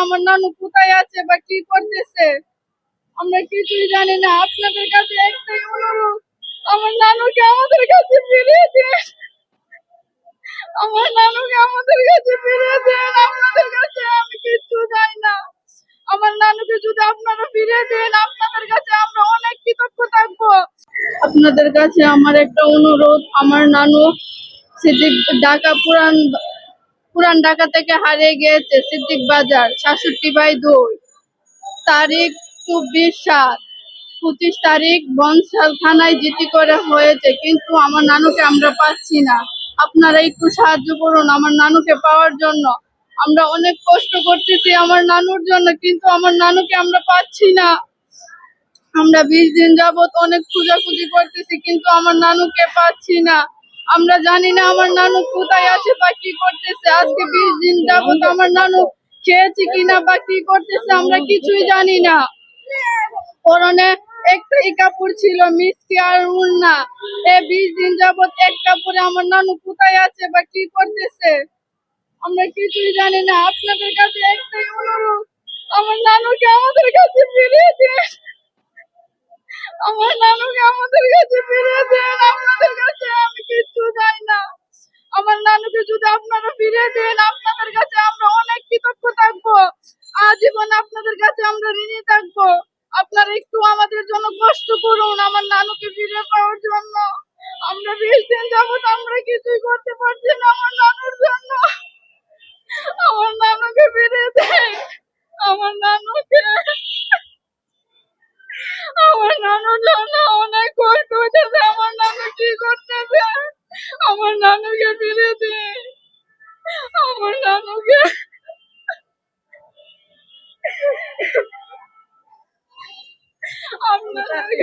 আমার নানু কোথায় আছে বা কি করতেছে আমরা কিছুই জানি না। আপনাদের কাছে একটাই অনুরোধ, আমার নানুকে আমাদের কাছে ফিরিয়ে দিন। আমার নানুকে আমাদের কাছে ফিরিয়ে দেন। আপনাদের কাছে আমি কিচ্ছু চাই না। আমার নানুকে যদি আপনারা ফিরিয়ে দেন, আপনাদের কাছে আমরা অনেক কৃতজ্ঞ থাকবো। আপনাদের কাছে আমার একটা অনুরোধ, আমার নানু সিদ্দিক ঢাকা পুরান ঢাকা থেকে হারিয়ে গিয়েছে। সিদ্দিক বাজার ৬৭/২, তারিখ ২৪/৭, ২৫ তারিখ বনশাল থানায় জিডি করা হয়েছে, কিন্তু আমার নানুকে আমরা পাচ্ছি না। আপনারা একটু সাহায্য করুন আমার নানুকে পাওয়ার জন্য। আমরা অনেক কষ্ট করতেছি আমার নানুর জন্য, কিন্তু আমার নানুকে আমরা পাচ্ছি না। আমরা ২০ দিন যাবত অনেক খোঁজাখুঁজি করতেছি, কিন্তু আমার নানুকে পাচ্ছি না। আমরা জানি না আমার নানু কোথায় আছে বা কি করতেছে। আজকে ২০ দিন যাবত আমার নানু খেয়েছে কিনা বা কি করতেছে আমরা কিছুই জানি না। পরনে একটাই কাপড় ছিল, মিষ্টি আর উড়না। ২০ দিন যাবত এক কাপড়ে আমার নানু কোথায় আছে বা কি করতেছে আমরা কিছুই জানি না। আপনাদের কাছে একটাই অনুরোধ, আমার নানুকে আমাদের কাছে ফিরিয়ে দিন। আমার নানুকে আমাদের কাছে ফিরিয়ে দেন। আপনাদের কাছে আমি কিচ্ছু চাই না। আমার নানুকে যদি আপনারা ফিরিয়ে দেন, আপনাদের কাছে আমরা অনেক কৃতজ্ঞ থাকবো। আজীবন আপনাদের কাছে আমরা ঋণী থাকবো। আপনারা একটু আমাদের জন্য কষ্ট করুন আমার নানুকে ফিরে পাওয়ার জন্য। আমরা ২০ দিন যাবত আমরা কিছুই করতে পারছি না আমার নানুর জন্য। আমার নানুকে ফিরিয়ে দেন। আমার নানুকে, আমার নানুর জন্য অনেক কষ্ট হইতেছে। আমার নানু কি করতেছে, আমার নানুকে ফিরে দে। আমার নানুকে, আপনাদের